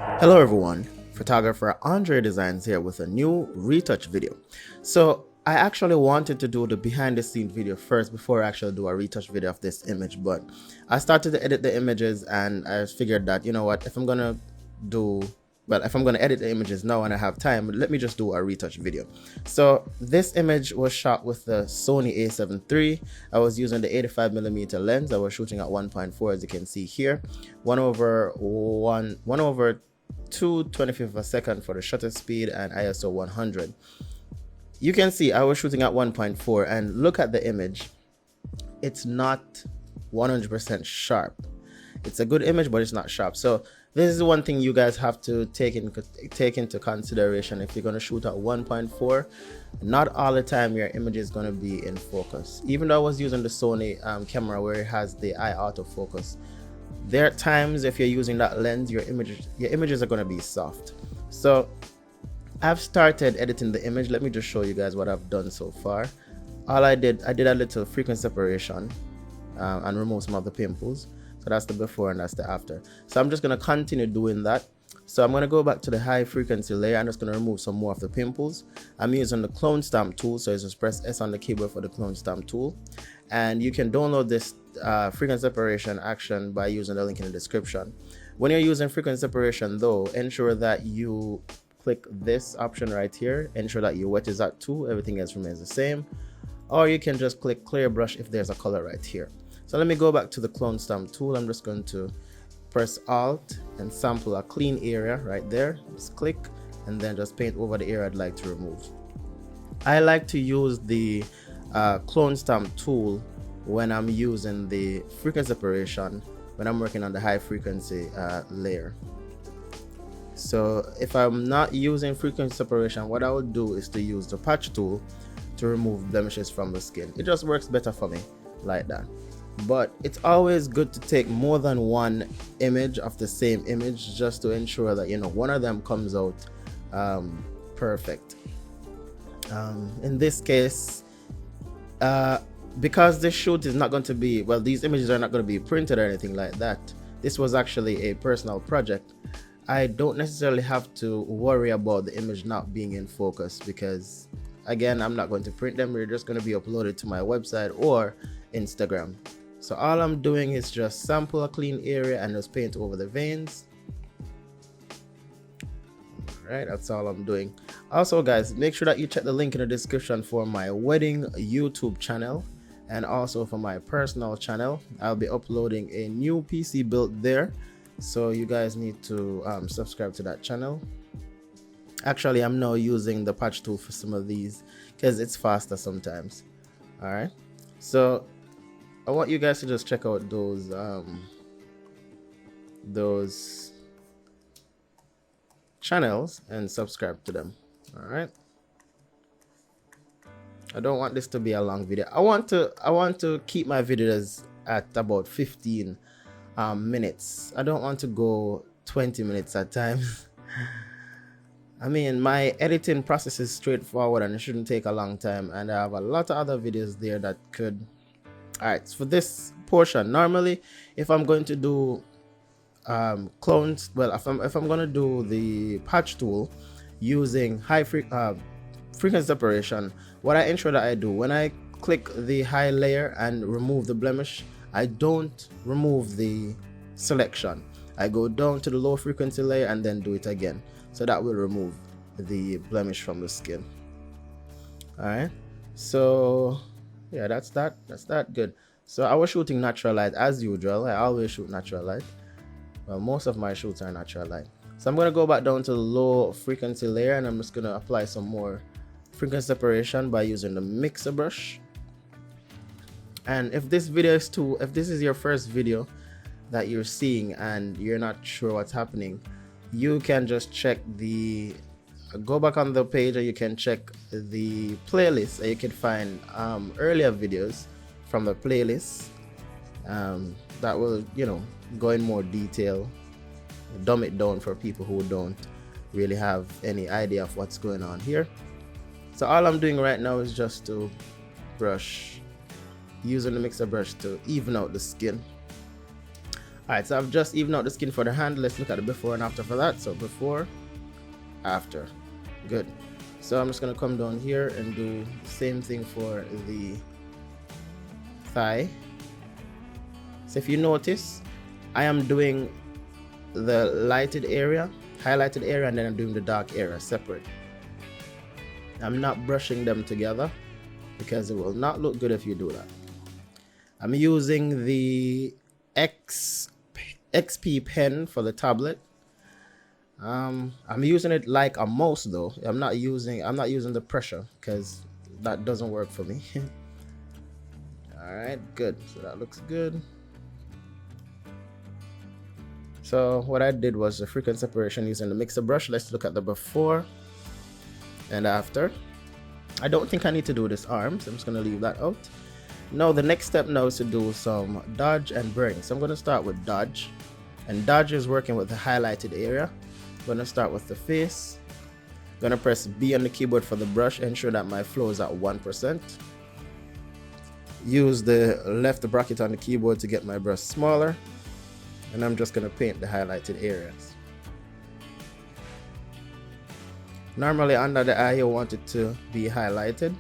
Hello everyone, photographer Andredesignz here with a new retouch video. So I actually wanted to do the behind the scenes video first before I actually do a retouch video of this image, but I started to edit the images and I figured that, you know what, if I'm gonna edit the images now and I have time, let me just do a retouch video. So this image was shot with the Sony a7 III. I was using the 85mm lens. I was shooting at 1.4, as you can see here, 1/225 of a second for the shutter speed and ISO 100. You can see I was shooting at 1.4 and look at the image. It's not 100% sharp. It's a good image, but it's not sharp. So this is one thing you guys have to take into consideration if you're going to shoot at 1.4. Not all the time your image is going to be in focus. Even though I was using the Sony camera where it has the eye autofocus, there are times if you're using that lens, your images are going to be soft. So I've started editing the image. Let me just show you guys what I've done so far. I did a little frequency separation and remove some of the pimples. So that's the before and that's the after. So I'm just going to continue doing that. So I'm going to go back to the high frequency layer. I'm just going to remove some more of the pimples. I'm using the clone stamp tool. So just press S on the keyboard for the clone stamp tool. And you can download this frequency separation action by using the link in the description. When you're using frequency separation though, ensure that you click this option right here. Ensure that your wet is at 2. Everything else remains the same. Or you can just click clear brush if there's a color right here. So let me go back to the clone stamp tool. I'm just going to press Alt and sample a clean area right there. Just click and then just paint over the area I'd like to remove. I like to use the clone stamp tool when I'm using the frequency separation when I'm working on the high frequency layer. So if I'm not using frequency separation, what I would do is to use the patch tool to remove blemishes from the skin. It just works better for me like that. But it's always good to take more than one image of the same image just to ensure that, you know, one of them comes out perfect. In this case, because this shoot is not going to be, well, these images are not going to be printed or anything like that. This was actually a personal project. I don't necessarily have to worry about the image not being in focus because, again, I'm not going to print them. They're just going to be uploaded to my website or Instagram. So all I'm doing is just sample a clean area and just paint over the veins. Alright, that's all I'm doing. Also guys, make sure that you check the link in the description for my wedding YouTube channel and also for my personal channel. I'll be uploading a new PC build there. So you guys need to subscribe to that channel. Actually, I'm now using the patch tool for some of these because it's faster sometimes. Alright, so I want you guys to just check out those channels and subscribe to them. All right. I don't want this to be a long video. I want to keep my videos at about 15 minutes. I don't want to go 20 minutes at times. I mean, my editing process is straightforward and it shouldn't take a long time, and I have a lot of other videos there that could. Alright, so for this portion, normally if I'm going to do clones, well, if I'm going to do the patch tool using high frequency separation, what I ensure that I do when I click the high layer and remove the blemish, I don't remove the selection. I go down to the low frequency layer and then do it again. So that will remove the blemish from the skin. Alright, so yeah, that's that. Good. So I was shooting natural light as usual. I always shoot natural light. Well, most of my shoots are natural light. So I'm gonna go back down to the low frequency layer and I'm just gonna apply some more frequency separation by using the mixer brush. And if this is your first video that you're seeing and you're not sure what's happening, you can just go back on the page and you can check the playlist and you can find earlier videos from the playlist that will, you know, go in more detail, dumb it down for people who don't really have any idea of what's going on here. So all I'm doing right now is just to brush, using the mixer brush to even out the skin. Alright, so I've just evened out the skin for the hand. Let's look at the before and after for that. So before, after. Good. So I'm just going to come down here and do the same thing for the thigh. So if you notice, I am doing the lighted area, highlighted area, and then I'm doing the dark area separate. I'm not brushing them together because it will not look good if you do that. I'm using the XP pen for the tablet. I'm using it like a mouse though. I'm not using the pressure because that doesn't work for me. All right, good. So that looks good. So what I did was a frequent separation using the mixer brush. Let's look at the before and after. I don't think I need to do this arm, so I'm just gonna leave that out. Now the next step now is to do some dodge and burn. So I'm gonna start with dodge, and dodge is working with the highlighted area. I'm gonna start with the face. I'm gonna press B on the keyboard for the brush, ensure that my flow is at 1%. Use the left bracket on the keyboard to get my brush smaller, and I'm just gonna paint the highlighted areas. Normally under the eye you want it to be highlighted.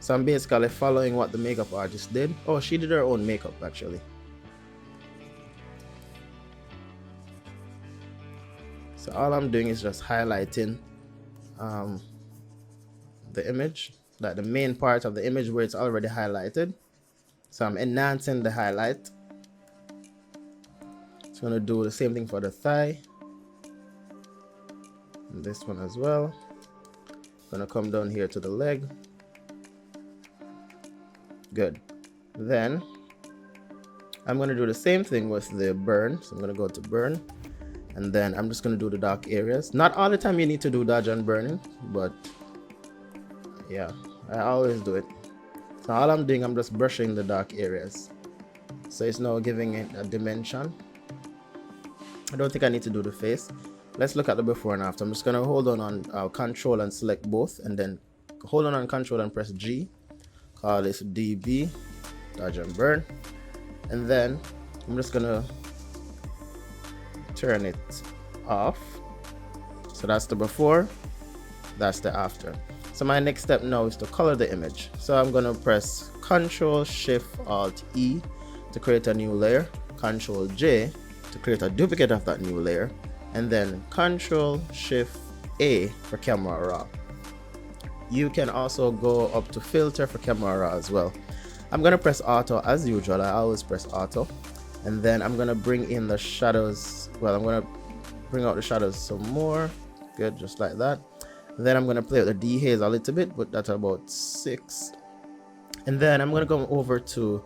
So I'm basically following what the makeup artist did. Oh, she did her own makeup actually. So all I'm doing is just highlighting the image, like the main part of the image where it's already highlighted. So I'm enhancing the highlight. So I'm going to do the same thing for the thigh. And this one as well. I'm going to come down here to the leg. Good. Then I'm going to do the same thing with the burn. So I'm going to go to burn, and then I'm just going to do the dark areas. Not all the time you need to do dodge and burning, but yeah, I always do it. So all I'm doing, I'm just brushing the dark areas, so it's now giving it a dimension. I don't think I need to do the face. Let's look at the before and after. I'm just going to hold on control and select both, and then hold on control and press G. Call this DB, dodge and burn, and then I'm just gonna turn it off. So that's the before, that's the after. So my next step now is to color the image. So I'm gonna press Ctrl Shift Alt E to create a new layer, Ctrl J to create a duplicate of that new layer, and then Ctrl Shift A for camera raw. You can also go up to filter for camera raw as well. I'm gonna press auto as usual. I always press auto, and then I'm gonna bring in the shadows. Well, I'm gonna bring out the shadows some more. Good, just like that. And then I'm gonna play with the dehaze a little bit, but that's about 6. And then I'm gonna go over to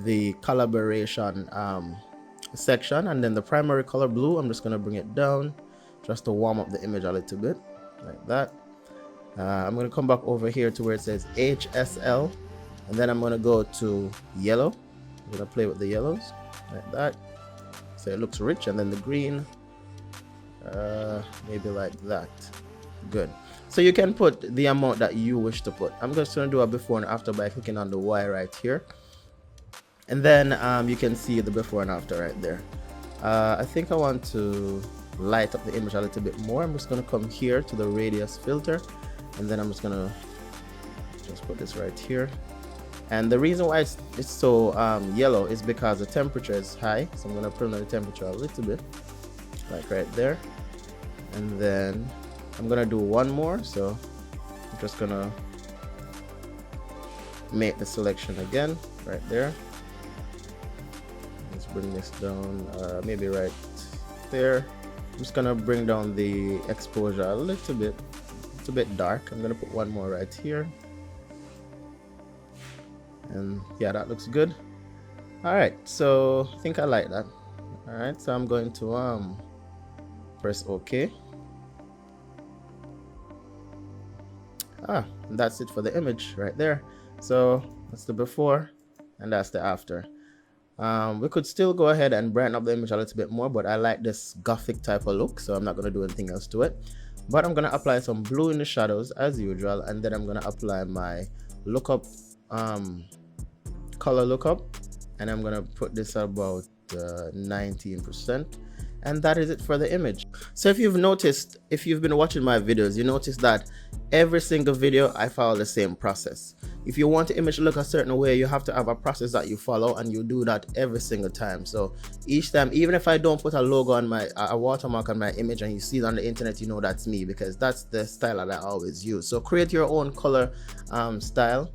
the collaboration section, and then the primary color blue, I'm just gonna bring it down just to warm up the image a little bit, like that. I'm going to come back over here to where it says HSL, and then I'm going to go to yellow. I'm going to play with the yellows like that, so it looks rich, and then the green, maybe like that. Good. So you can put the amount that you wish to put. I'm just going to do a before and after by clicking on the Y right here, and then you can see the before and after right there. I think I want to light up the image a little bit more. I'm just going to come here to the radius filter, and then I'm just gonna just put this right here. And the reason why it's so yellow is because the temperature is high, so I'm gonna put on the temperature a little bit, like right there. And then I'm gonna do one more, so I'm just gonna make the selection again right there. Let's bring this down, maybe right there. I'm just gonna bring down the exposure a little bit. It's a bit dark. I'm gonna put one more right here, and yeah, that looks good. All right, so I think I like that. All right, so I'm going to press OK. That's it for the image right there. So that's the before and that's the after. We could still go ahead and brighten up the image a little bit more, but I like this gothic type of look, so I'm not going to do anything else to it. But I'm going to apply some blue in the shadows as usual, and then I'm going to apply my lookup, color lookup, and I'm gonna put this about 19%, and that is it for the image. So if you've noticed, if you've been watching my videos, you notice that every single video I follow the same process. If you want the image to look a certain way, you have to have a process that you follow, and you do that every single time. So each time, even if I don't put a logo on my a watermark on my image and you see it on the internet, you know that's me, because that's the style that I always use. So create your own color style.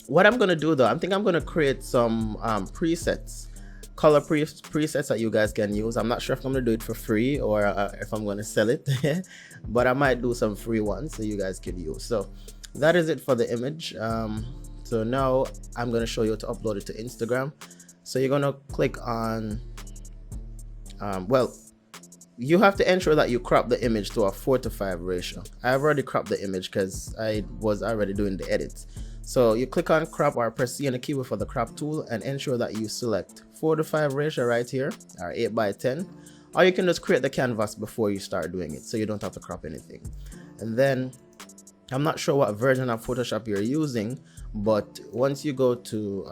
What I'm gonna do though, I'm gonna create some presets, color presets that you guys can use. I'm not sure if I'm gonna do it for free or if I'm gonna sell it, but I might do some free ones so you guys can use. So that is it for the image. So now I'm gonna show you how to upload it to Instagram. So you're gonna click on, well, you have to ensure that you crop the image to a 4:5 ratio. I've already cropped the image because I was already doing the edits. So you click on crop or press C on the keyboard for the crop tool and ensure that you select 4:5 ratio right here, or 8:10, or you can just create the canvas before you start doing it so you don't have to crop anything. And then I'm not sure what version of Photoshop you're using, but once you go to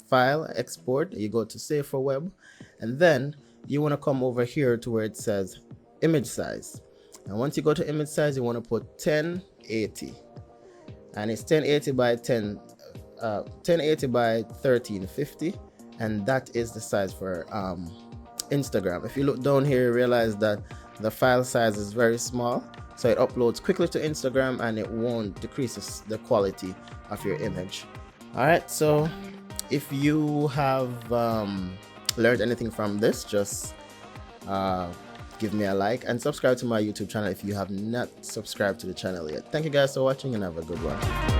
file, export, you go to save for web, and then you want to come over here to where it says image size. And once you go to image size, you want to put 1080. And it's 1080 by 1080 by 1350, and that is the size for Instagram. If you look down here, you realize that the file size is very small, so it uploads quickly to Instagram and it won't decrease the quality of your image. All right, so if you have learned anything from this, just give me a like and subscribe to my YouTube channel if you have not subscribed to the channel yet. Thank you guys for watching, and have a good one.